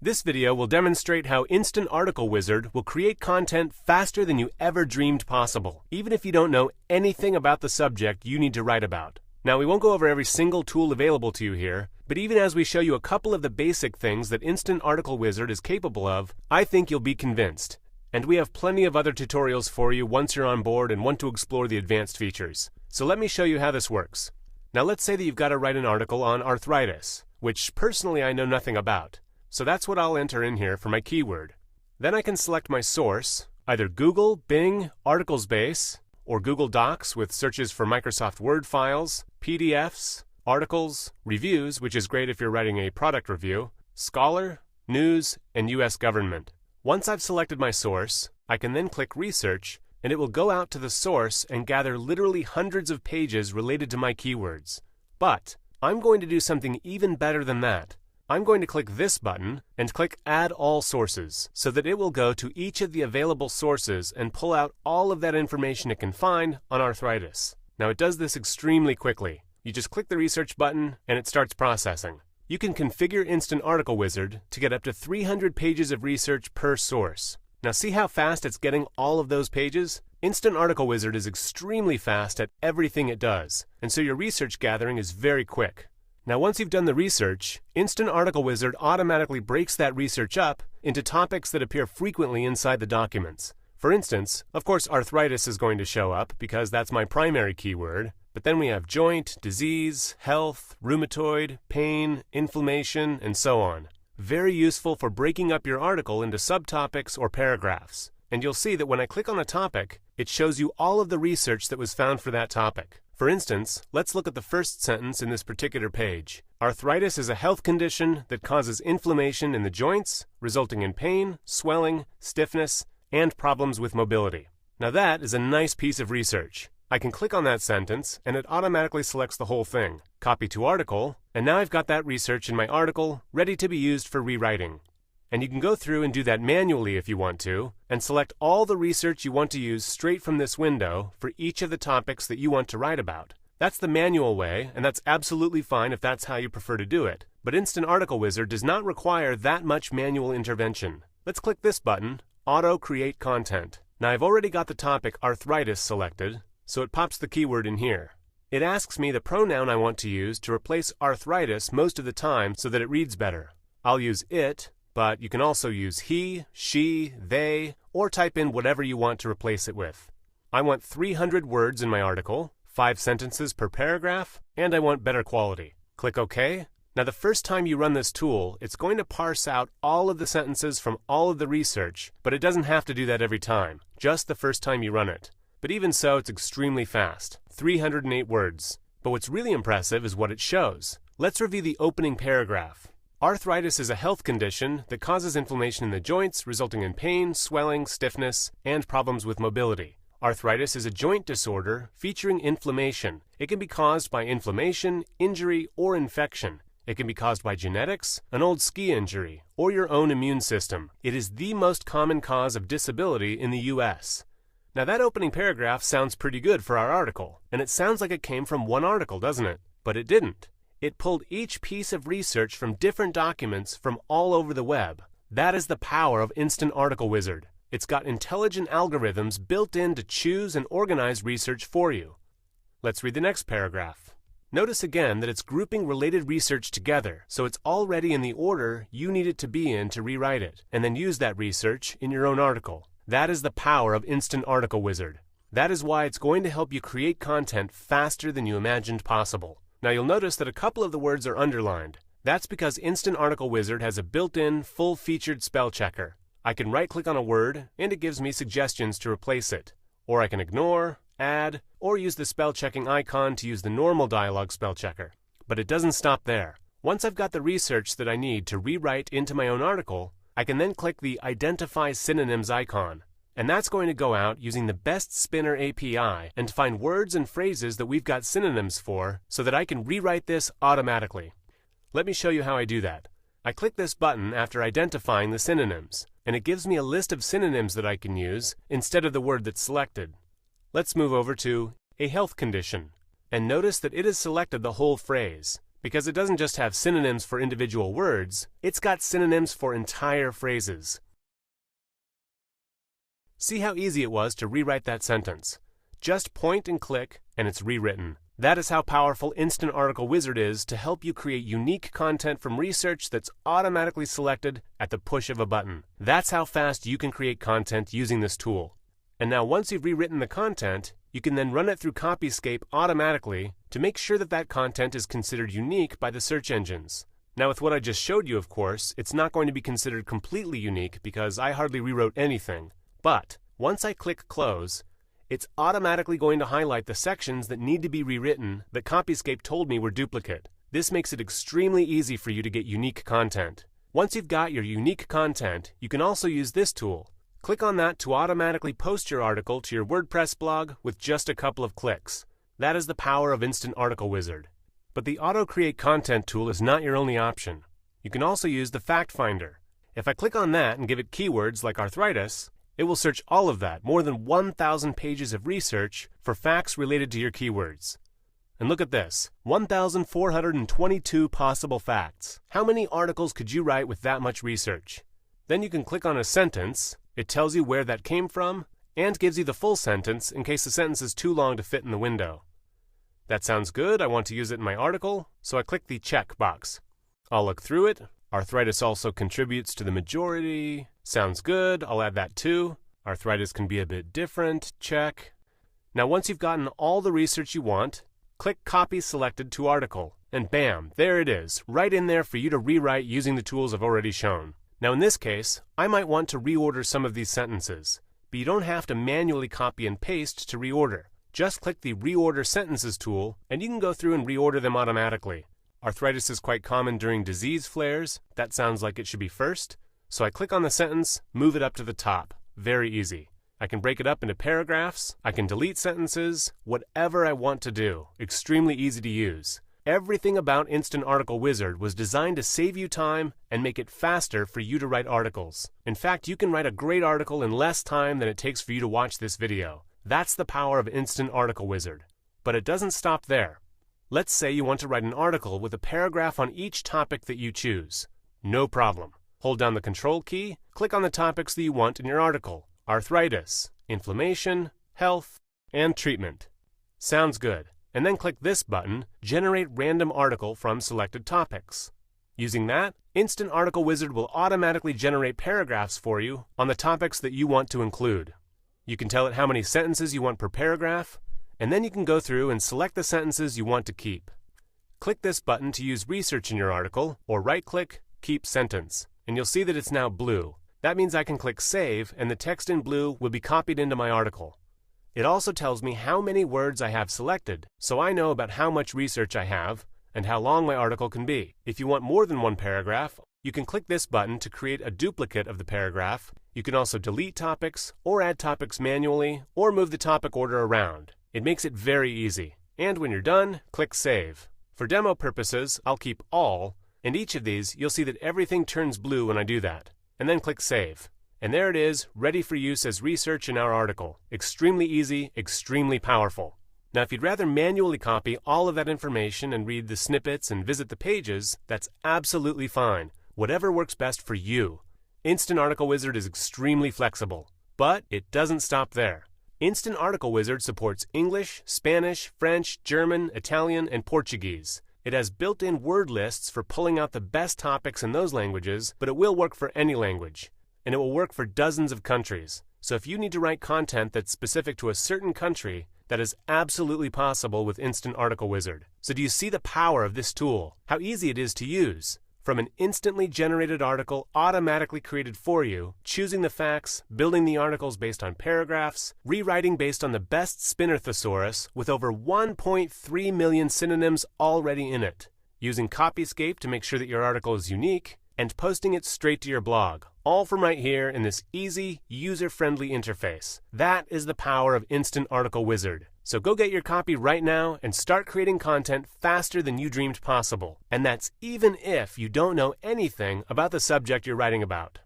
This video will demonstrate how Instant Article Wizard will create content faster than you ever dreamed possible, even if you don't know anything about the subject you need to write about. Now, we won't go over every single tool available to you here, but even as we show you a couple of the basic things that Instant Article Wizard is capable of, I think you'll be convinced. And we have plenty of other tutorials for you once you're on board and want to explore the advanced features. So let me show you how this works. Now let's say that you've got to write an article on arthritis, which personally I know nothing about. So that's what I'll enter in here for my keyword. Then I can select my source, either Google, Bing, ArticlesBase, or Google Docs with searches for Microsoft Word files, PDFs, articles, reviews, which is great if you're writing a product review, Scholar, News, and US Government. Once I've selected my source, I can then click Research, and it will go out to the source and gather literally hundreds of pages related to my keywords. But I'm going to do something even better than that. I'm going to click this button and click Add All Sources so that it will go to each of the available sources and pull out all of that information it can find on arthritis. Now it does this extremely quickly. You just click the research button and it starts processing. You can configure Instant Article Wizard to get up to 300 pages of research per source. Now see how fast it's getting all of those pages? Instant Article Wizard is extremely fast at everything it does, and so your research gathering is very quick. Now once you've done the research, Instant Article Wizard automatically breaks that research up into topics that appear frequently inside the documents. For instance, of course arthritis is going to show up because that's my primary keyword, but then we have joint, disease, health, rheumatoid, pain, inflammation, and so on. Very useful for breaking up your article into subtopics or paragraphs. And you'll see that when I click on a topic, it shows you all of the research that was found for that topic. For instance, let's look at the first sentence in this particular page. Arthritis is a health condition that causes inflammation in the joints, resulting in pain, swelling, stiffness, and problems with mobility. Now that is a nice piece of research. I can click on that sentence and it automatically selects the whole thing. Copy to article, and now I've got that research in my article ready to be used for rewriting. And you can go through and do that manually if you want to, and select all the research you want to use straight from this window for each of the topics that you want to write about. That's the manual way, and that's absolutely fine if that's how you prefer to do it. But Instant Article Wizard does not require that much manual intervention. Let's click this button, Auto Create Content. Now I've already got the topic arthritis selected, so it pops the keyword in here. It asks me the pronoun I want to use to replace arthritis most of the time so that it reads better. I'll use it, but you can also use he, she, they, or type in whatever you want to replace it with. I want 300 words in my article, 5 sentences per paragraph, and I want better quality. Click OK. Now the first time you run this tool, it's going to parse out all of the sentences from all of the research, but it doesn't have to do that every time, just the first time you run it. But even so, it's extremely fast, 308 words. But what's really impressive is what it shows. Let's review the opening paragraph. Arthritis is a health condition that causes inflammation in the joints, resulting in pain, swelling, stiffness, and problems with mobility. Arthritis is a joint disorder featuring inflammation. It can be caused by inflammation, injury, or infection. It can be caused by genetics, an old ski injury, or your own immune system. It is the most common cause of disability in the US. Now that opening paragraph sounds pretty good for our article, and it sounds like it came from one article, doesn't it? But it didn't. It pulled each piece of research from different documents from all over the web. That is the power of Instant Article Wizard. It's got intelligent algorithms built in to choose and organize research for you. Let's read the next paragraph. Notice again that it's grouping related research together, so it's already in the order you need it to be in to rewrite it, and then use that research in your own article. That is the power of Instant Article Wizard. That is why it's going to help you create content faster than you imagined possible. Now you'll notice that a couple of the words are underlined. That's because Instant Article Wizard has a built-in, full-featured spell checker. I can right-click on a word, and it gives me suggestions to replace it. Or I can ignore, add, or use the spell-checking icon to use the normal dialog spell checker. But it doesn't stop there. Once I've got the research that I need to rewrite into my own article, I can then click the Identify Synonyms icon. And that's going to go out using the Best Spinner API and find words and phrases that we've got synonyms for so that I can rewrite this automatically. Let me show you how I do that. I click this button after identifying the synonyms, and it gives me a list of synonyms that I can use instead of the word that's selected. Let's move over to a health condition, and notice that it has selected the whole phrase. because it doesn't just have synonyms for individual words, it's got synonyms for entire phrases. See how easy it was to rewrite that sentence. Just point and click, and it's rewritten. That is how powerful Instant Article Wizard is to help you create unique content from research that's automatically selected at the push of a button. That's how fast you can create content using this tool. And now once you've rewritten the content, you can then run it through Copyscape automatically to make sure that that content is considered unique by the search engines. Now with what I just showed you, of course, it's not going to be considered completely unique because I hardly rewrote anything. But once I click Close, it's automatically going to highlight the sections that need to be rewritten that Copyscape told me were duplicate. This makes it extremely easy for you to get unique content. Once you've got your unique content, you can also use this tool. Click on that to automatically post your article to your WordPress blog with just a couple of clicks. That is the power of Instant Article Wizard. But the Auto Create Content tool is not your only option. You can also use the Fact Finder. If I click on that and give it keywords like arthritis, it will search all of that, more than 1,000 pages of research for facts related to your keywords. And look at this, 1,422 possible facts. How many articles could you write with that much research? Then you can click on a sentence, it tells you where that came from, and gives you the full sentence in case the sentence is too long to fit in the window. That sounds good, I want to use it in my article, so I click the check box. I'll look through it. Arthritis also contributes to the majority. Sounds good, I'll add that too. Arthritis can be a bit different, check. Now once you've gotten all the research you want, click Copy Selected to Article, and bam, there it is, right in there for you to rewrite using the tools I've already shown. Now in this case, I might want to reorder some of these sentences, but you don't have to manually copy and paste to reorder. Just click the Reorder Sentences tool, and you can go through and reorder them automatically. Arthritis is quite common during disease flares. That sounds like it should be first. So I click on the sentence, move it up to the top. Very easy. I can break it up into paragraphs. I can delete sentences. Whatever I want to do. Extremely easy to use. Everything about Instant Article Wizard was designed to save you time and make it faster for you to write articles. In fact, you can write a great article in less time than it takes for you to watch this video. That's the power of Instant Article Wizard. But it doesn't stop there. Let's say you want to write an article with a paragraph on each topic that you choose. No problem. Hold down the Control key, click on the topics that you want in your article. Arthritis, inflammation, health, and treatment. Sounds good. And then click this button, Generate Random Article from Selected Topics. Using that, Instant Article Wizard will automatically generate paragraphs for you on the topics that you want to include. You can tell it how many sentences you want per paragraph, and then you can go through and select the sentences you want to keep. Click this button to use research in your article, or right-click, Keep Sentence, and you'll see that it's now blue. That means I can click Save, and the text in blue will be copied into my article. It also tells me how many words I have selected, so I know about how much research I have and how long my article can be. If you want more than one paragraph, you can click this button to create a duplicate of the paragraph. You can also delete topics, or add topics manually, or move the topic order around. It makes it very easy. And when you're done, click Save. For demo purposes, I'll keep all, and each of these you'll see that everything turns blue when I do that. And then click Save. And there it is, ready for use as research in our article. Extremely easy, extremely powerful. Now if you'd rather manually copy all of that information and read the snippets and visit the pages, that's absolutely fine. Whatever works best for you. Instant Article Wizard is extremely flexible. But it doesn't stop there. Instant Article Wizard supports English, Spanish, French, German, Italian, and Portuguese. It has built-in word lists for pulling out the best topics in those languages, but it will work for any language. And it will work for dozens of countries. So if you need to write content that's specific to a certain country, that is absolutely possible with Instant Article Wizard. So do you see the power of this tool? How easy it is to use? From an instantly generated article automatically created for you, choosing the facts, building the articles based on paragraphs, rewriting based on the best spinner thesaurus with over 1.3 million synonyms already in it, using Copyscape to make sure that your article is unique, and posting it straight to your blog, all from right here in this easy, user-friendly interface. That is the power of Instant Article Wizard. So go get your copy right now and start creating content faster than you dreamed possible. And that's even if you don't know anything about the subject you're writing about.